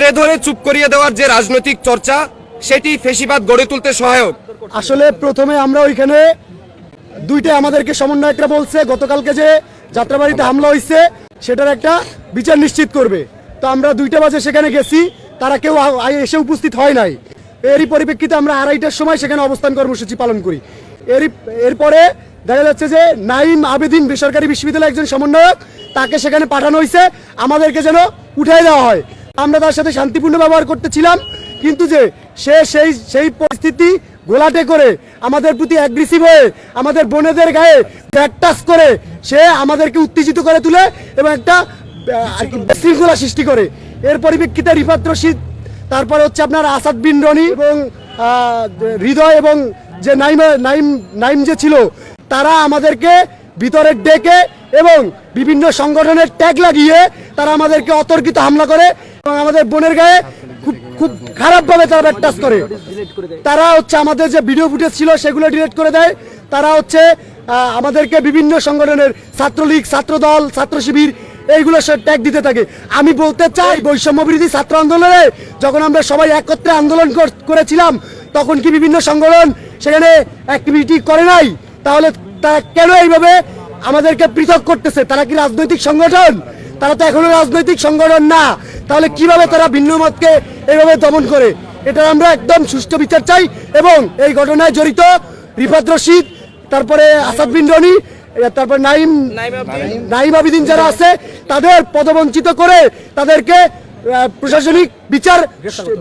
ধরে ধরে চুপ করিয়ে দেওয়ার যে রাজনৈতিক চর্চা, সেটি ফেসিবাদ গড়ে তুলতে সহায়ক। আসলে প্রথমে আমরা ওইখানে দুইটা আমাদেরকে সমন্বয়করা বলছে গতকালকে যে যাত্রাবাড়িতে হামলা হয়েছে সেটার একটা বিচার নিশ্চিত করবে। তো আমরা 2টা বাজে সেখানে গেছি, তারা কেউ এসে উপস্থিত হয় নাই। এরই পরিপ্রেক্ষিতে আমরা 2:30টার সময় সেখানে অবস্থান কর্মসূচি পালন করি। এরপরে দেখা যাচ্ছে যে নাইম আবেদিন বেসরকারি বিশ্ববিদ্যালয়ের একজন সমন্বয়ক, তাকে সেখানে পাঠানো হয়েছে আমাদেরকে যেন উঠাই দেওয়া হয়। আমরা তার সাথে শান্তিপূর্ণ ব্যবহার করতেছিলাম, কিন্তু যে সে সেই পরিস্থিতি গোলাটে করে আমাদের প্রতি অ্যাগ্রেসিভ হয়ে আমাদের বোনেদের গায়ে ব্যাক টাচ করে সে আমাদেরকে উত্তেজিত করে তুলে এবং একটা বিশৃঙ্খলা সৃষ্টি করে। এর পরিপ্রেক্ষিতে রিফাত রশিদ, তারপর হচ্ছে আপনার আসাদ বিন রনি এবং হৃদয় এবং যে নাইম যে ছিল, তারা আমাদেরকে ভিতরে ডেকে এবং বিভিন্ন সংগঠনের ট্যাগ লাগিয়ে তারা আমাদেরকে অতর্কিত হামলা করে এবং আমাদের বোনের গায়ে খুব খারাপভাবে তারা ব্যাকটাচ করে। তারা হচ্ছে আমাদের যে ভিডিও ফুটেজ ছিল সেগুলো ডিলিট করে দেয়। তারা হচ্ছে আমাদেরকে বিভিন্ন সংগঠনের ছাত্রলীগ, ছাত্রদল, ছাত্র শিবির এইগুলো সব ট্যাগ দিতে থাকে। আমি বলতে চাই, বৈষম্য বিরোধী ছাত্র আন্দোলনে যখন আমরা সবাই একত্রে আন্দোলন করেছিলাম, তখন কি বিভিন্ন সংগঠন সেখানে অ্যাক্টিভিটি করে নাই? তাহলে তারা কেন এইভাবে আমাদেরকে পৃথক করতেছে? তারা কি রাজনৈতিক সংগঠন? তারা তো এখনো রাজনৈতিক সংগঠন না। তাহলে কিভাবে তারা ভিন্ন মতকে এইভাবে দমন করে? এটা আমরা একদম সুষ্ঠু বিচার চাই এবং এই ঘটনায় জড়িত রিফাত রশিদ, তারপরে আসাদ বিন রনি, তারপর নাইম আবেদিন যারা আছে, তাদের পদবঞ্চিত করে তাদেরকে প্রশাসনিক বিচার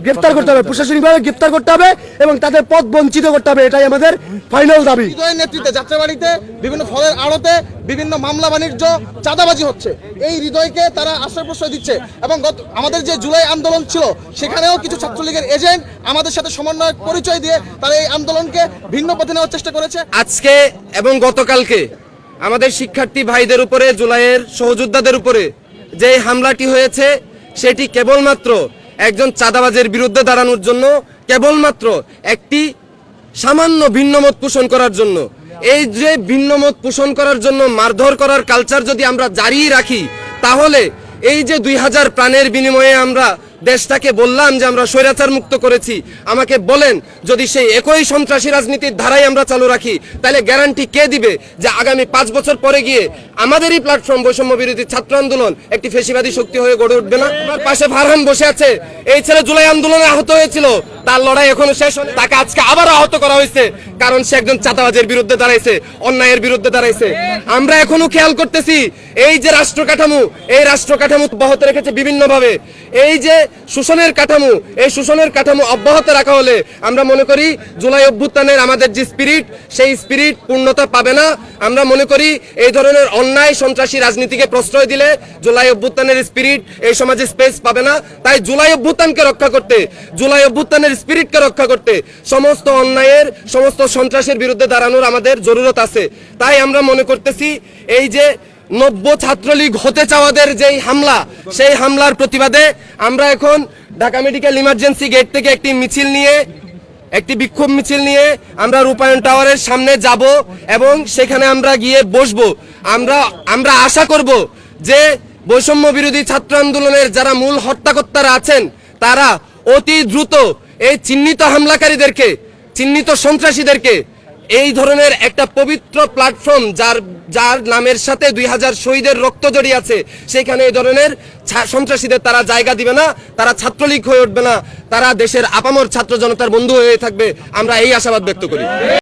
গ্রেফতার করতে হবে, প্রশাসনিকভাবে গ্রেফতার করতে হবে এবং তাদের পদ বঞ্চিত করতে হবে। এটাই আমাদের ফাইনাল দাবি। হৃদয়ের নেতৃত্বে যাত্রাবাড়িতে বিভিন্ন ফলের আড়তে বিভিন্ন মামলা বাণিজ্য, চাঁদাবাজি হচ্ছে। এই হৃদয়কে তারা আশ্রয় প্রশ্রয় দিচ্ছে এবং আমাদের যে জুলাই আন্দোলন ছিল সেখানেও কিছু ছাত্রলীগের এজেন্ট আমাদের সাথে সমন্বয় পরিচয় দিয়ে তারা এই আন্দোলনকে ভিন্ন পথে নেওয়ার চেষ্টা করেছে। আজকে এবং গতকালকে আমাদের শিক্ষার্থী ভাইদের উপরে, জুলাইয়ের সহযোদ্ধাদের উপরে যে হামলাটি হয়েছে, সেটি কেবলমাত্র একজন চাঁদাবাজের বিরুদ্ধে দাঁড়ানোর জন্য, কেবলমাত্র একটি সামান্য ভিন্নমত পোষণ করার জন্য। এই যে ভিন্নমত পোষণ করার জন্য মারধর করার কালচার যদি আমরা জারি রাখি, তাহলে এই যে 2000 প্রাণের বিনিময়ে আমরা দেশটাকে বললাম যে আমরা স্বৈরাচার মুক্ত করেছি, আমাকে বলেন যদি সেই একই সন্ত্রাসী রাজনীতির ধারাই আমরা চালু রাখি, তাহলে গ্যারান্টি কে দিবে যে আগামী 5 বছর পরে গিয়ে আমাদেরই প্ল্যাটফর্ম বৈষম্য বিরোধী ছাত্র আন্দোলন একটি ফেসিবাদী শক্তি হয়ে গড়ে উঠবে না? আমার পাশে ফারহান বসে আছে, এই ছেলে জুলাই আন্দোলনে আহত হয়েছিল, তার লড়াই এখনো শেষ হয়নি। তাকে আজকে আবার আহত করা হয়েছে, কারণ সে একজন চাঁদাবাজের বিরুদ্ধে দাঁড়াইছে, অন্যায়ের বিরুদ্ধে দাঁড়াইছে। আমরা এখনো খেয়াল করতেছি এই যে রাষ্ট্র কাঠামো, এই রাষ্ট্র কাঠামো অব্যাহত রেখেছে বিভিন্নভাবে। এই যে শোষণের কাঠামো, এই শোষণের কাঠামো অব্যাহত রাখা হলে আমরা মনে করি জুলাই অভ্যুত্থানের আমাদের যে স্পিরিট, সেই স্পিরিট পূর্ণতা পাবে না। আমরা মনে করি এই ধরনের অন্যায় সন্ত্রাসী রাজনীতিকে প্রশ্রয় দিলে জুলাই অভ্যুত্থানের স্পিরিট এই সমাজে স্পেস পাবে না। তাই জুলাই অভ্যুত্থানকে রক্ষা করতে, জুলাই অভ্যুত্থানের স্পিরিটকে রক্ষা করতে সমস্ত অন্যায়ের, সমস্ত সন্ত্রাসের বিরুদ্ধে দাঁড়ানোর আমাদের জরুরত আছে। তাই আমরা মনে করতেছি এই যে 90 ছাত্রলীগ হতে চাওয়াদের যেই হামলা, সেই হামলার প্রতিবাদে আমরা এখন ঢাকা মেডিকেল ইমার্জেন্সি গেট থেকে একটি মিছিল নিয়ে, একটি বিক্ষোভ মিছিল নিয়ে আমরা রূপায়ণ টাওয়ারের সামনে যাব এবং সেখানে আমরা গিয়ে বসবো। আমরা আশা করব যে বৈষম্য বিরোধী ছাত্র আন্দোলনের যারা মূল হত্যাকর্তারা আছেন, তারা অতি দ্রুত এই চিহ্নিত হামলাকারীদেরকে, চিহ্নিত সন্ত্রাসীদেরকে, এই ধরনের একটা পবিত্র প্ল্যাটফর্ম যার নামের সাথে 2000 শহীদের রক্ত জড়িয়ে আছে, সেখানে এই ধরনের সন্ত্রাসীদের তারা জায়গা দিবে না, তারা ছাত্রলীগ হয়ে উঠবে না, তারা দেশের আপামর ছাত্র জনতার বন্ধু হয়ে থাকবে। আমরা এই আশাবাদ ব্যক্ত করি।